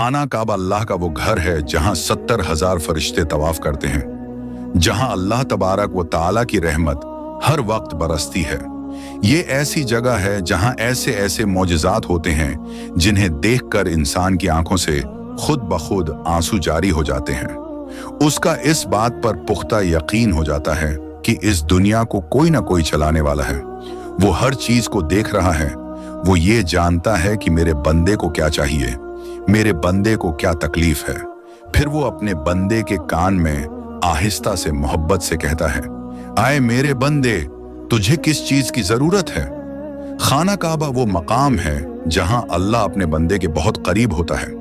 खाना काबा अल्लाह का वो घर है जहां 70,000 फरिश्ते तवाफ करते हैं, जहां अल्लाह तबारक व ताला की रहमत हर वक्त बरसती है। ये ऐसी जगह है जहां ऐसे ऐसे मौजज़ात होते हैं जिन्हें देखकर इंसान की आंखों से खुद ब खुद आंसू जारी हो जाते हैं। उसका इस बात पर पुख्ता यकीन हो जाता है कि इस दुनिया को कोई ना कोई चलाने वाला है। वो हर चीज को देख रहा है। वो ये जानता है कि मेरे बंदे को क्या चाहिए, मेरे बंदे को क्या तकलीफ है। फिर वो अपने बंदे के कान में आहिस्ता से मोहब्बत से कहता है, आए मेरे बंदे, तुझे किस चीज की जरूरत है। खाना काबा वो मकाम है जहां अल्लाह अपने बंदे के बहुत करीब होता है,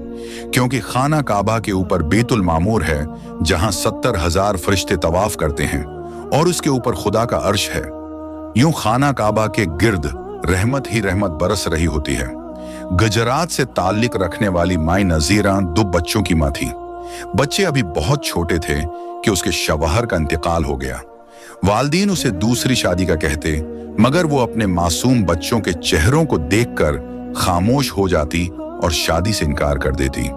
क्योंकि खाना काबा के ऊपर बैतुल मामूर है जहां 70,000 फरिश्ते तवाफ करते हैं और उसके ऊपर खुदा का अर्श है। यूं खाना काबा के गिर्द रहमत ही रहमत बरस रही होती है। गुजरात से ताल्लुक रखने वाली माई नजीरा 2 बच्चों की मां थी। बच्चे अभी बहुत छोटे थे कि उसके शवहर का इंतकाल हो गया। वालदीन उसे दूसरी शादी का कहते, मगर वो अपने मासूम बच्चों के चेहरों को देखकर खामोश हो जाती और शादी से इनकार कर देती।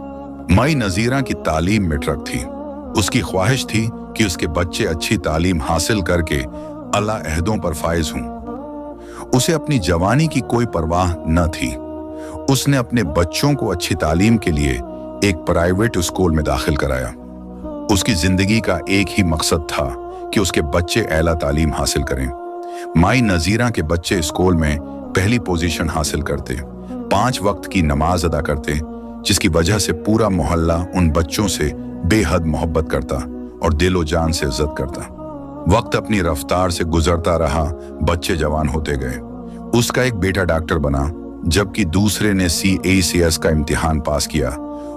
माई नजीरा की तालीम में ट्रक थी। उसकी ख्वाहिश थी कि उसके बच्चे अच्छी तालीम हासिल करके अल्लाह अहदों पर फायज हों। उसे अपनी जवानी की कोई परवाह न थी। उसने अपने बच्चों को अच्छी तालीम के लिए एक प्राइवेट स्कूल में दाखिल कराया। उसकी जिंदगी का एक ही मकसद था कि उसके बच्चे आला तालीम हासिल करें। माई नजीरा के बच्चे स्कूल में पहली पोजीशन हासिल करते, 5 वक्त की नमाज अदा करते, जिसकी वजह से पूरा मोहल्ला उन बच्चों से बेहद मोहब्बत करता और दिलो जान से इज्जत करता। वक्त अपनी रफ्तार से गुजरता रहा, बच्चे जवान होते गए। उसका एक बेटा डॉक्टर बना, जबकि दूसरे ने CACS का इम्तिहान पास किया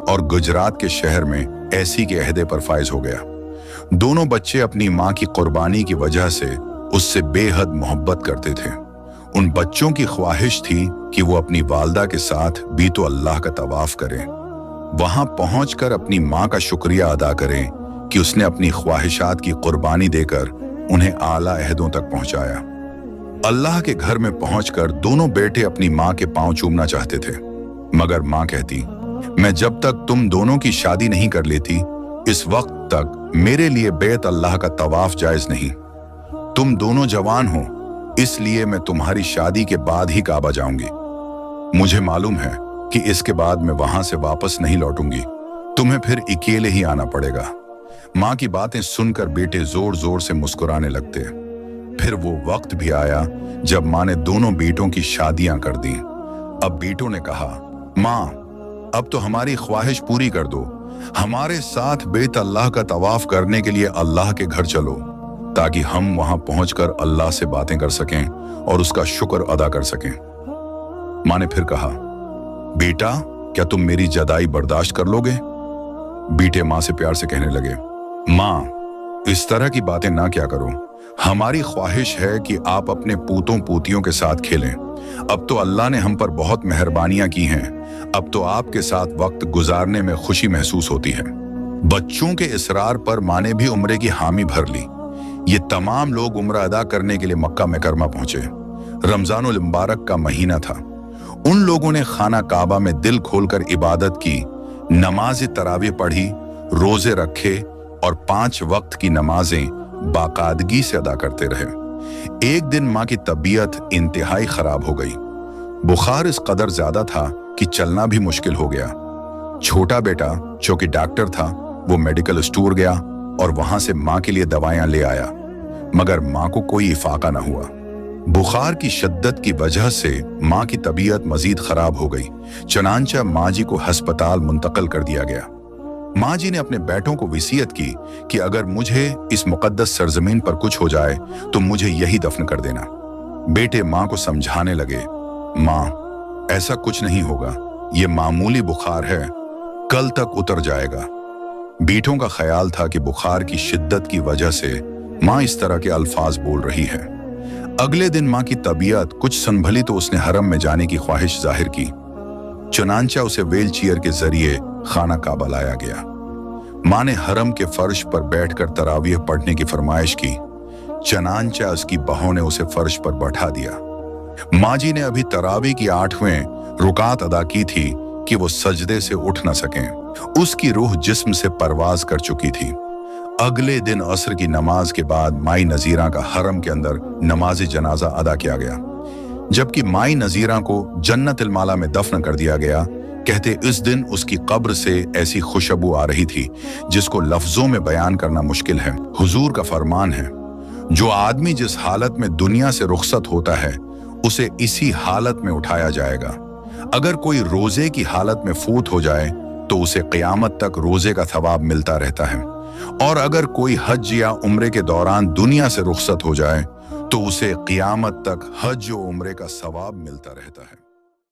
और गुजरात के शहर में ऐसी के अहदे पर फायज हो गया। दोनों बच्चे अपनी माँ की कुर्बानी की वजह से उससे बेहद मोहब्बत करते थे। उन बच्चों की ख्वाहिश थी कि वो अपनी वालदा के साथ बीतो अल्लाह का तवाफ करें, वहां पहुंचकर अपनी माँ का शुक्रिया अदा करें कि उसने अपनी ख्वाहिशात की कुर्बानी देकर उन्हें आला अहदों तक पहुंचाया। अल्लाह के घर में पहुंचकर दोनों बेटे अपनी माँ के पांव चूमना चाहते थे, मगर माँ कहती, मैं जब तक तुम दोनों की शादी नहीं कर लेती, इस वक्त तक मेरे लिए बैत अल्लाह का तवाफ जायज नहीं। तुम दोनों जवान हो, इसलिए मैं तुम्हारी शादी के बाद ही काबा जाऊंगी। मुझे मालूम है कि इसके बाद मैं वहां से वापस नहीं लौटूंगी, तुम्हें फिर अकेले ही आना पड़ेगा। माँ की बातें सुनकर बेटे जोर जोर से मुस्कुराने लगते। फिर वो वक्त भी आया जब माँ ने दोनों बेटों की शादियां कर दी। अब बेटों ने कहा, माँ अब तो हमारी ख्वाहिश पूरी कर दो, हमारे साथ बैत अल्लाह का तवाफ करने के लिए अल्लाह के घर चलो, ताकि हम वहां पहुंचकर अल्लाह से बातें कर सकें और उसका शुक्र अदा कर सकें। माँ ने फिर कहा, बेटा क्या तुम मेरी जदाई बर्दाश्त कर लोगे। बेटे माँ से प्यार से कहने लगे, माँ इस तरह की बातें ना क्या करो, हमारी ख्वाहिश है कि आप अपने पूतों पोतियों के साथ खेलें। अब तो अल्लाह ने हम पर बहुत मेहरबानियां की हैं, अब तो आपके साथ वक्त गुजारने में खुशी महसूस होती है। बच्चों के इसरार पर माँ ने भी उम्रे की हामी भर ली। ये तमाम लोग उम्र अदा करने के लिए मक्का मुकर्रमा पहुंचे। रमजानुल मुबारक का महीना था। उन लोगों ने खाना काबा में दिल खोलकर इबादत की, नमाज तरावी पढ़ी, रोजे रखे और 5 वक्त की नमाजें बाकायदगी से अदा करते रहे। एक दिन माँ की तबीयत इंतहाई खराब हो गई। बुखार इस कदर ज्यादा था कि चलना भी मुश्किल हो गया। छोटा बेटा जो कि डॉक्टर था, वो मेडिकल स्टोर गया और वहां से माँ के लिए दवाइयां ले आया, मगर माँ को कोई इफाका ना हुआ। बुखार की शिद्दत की वजह से माँ की तबीयत मजीद खराब हो गई। चनांचा माँ जी को अस्पताल मुंतकिल कर दिया गया। माँ जी ने अपने बेटों को वसीयत की कि अगर मुझे इस मुकद्दस सरजमीन पर कुछ हो जाए तो मुझे यही दफन कर देना। बेटे माँ को समझाने लगे, माँ ऐसा कुछ नहीं होगा, ये मामूली बुखार है, कल तक उतर जाएगा। बेटों का ख्याल था कि बुखार की शिद्दत की वजह से माँ इस तरह के अल्फाज बोल रही है। अगले दिन माँ की तबीयत कुछ संभली तो उसने हरम में जाने की ख्वाहिश जाहिर की। चुनांचा उसे व्हील चेयर के जरिए खाना काबा लाया गया। माँ ने हरम के फर्श पर बैठकर तरावीह पढ़ने की फरमाइश की। चनांचा उसकी बहू ने उसे फर्श पर बैठा दिया। माँ जी ने अभी तरावी की 8वें रुकात अदा की थी कि वो सजदे से उठ न सकें। उसकी रूह जिस्म से परवाज कर चुकी थी। अगले दिन असर की नमाज के बाद माई नजीरा का हरम के अंदर नमाज जनाजा अदा किया गया, जबकि माई नजीरा को जन्नतुल माला में दफन कर दिया गया। कहते इस दिन उसकी कब्र से ऐसी खुशबू आ रही थी जिसको लफ्जों में बयान करना मुश्किल है। हुजूर का फरमान है, जो आदमी जिस हालत में दुनिया से रुखसत होता है उसे इसी हालत में उठाया जाएगा। अगर कोई रोजे की हालत में फूत हो जाए तो उसे क़यामत तक रोजे का थवाब मिलता रहता है, और अगर कोई हज या उम्रे के दौरान दुनिया से रुखसत हो जाए तो उसे क़यामत तक हज और उम्रे का सवाब मिलता रहता है।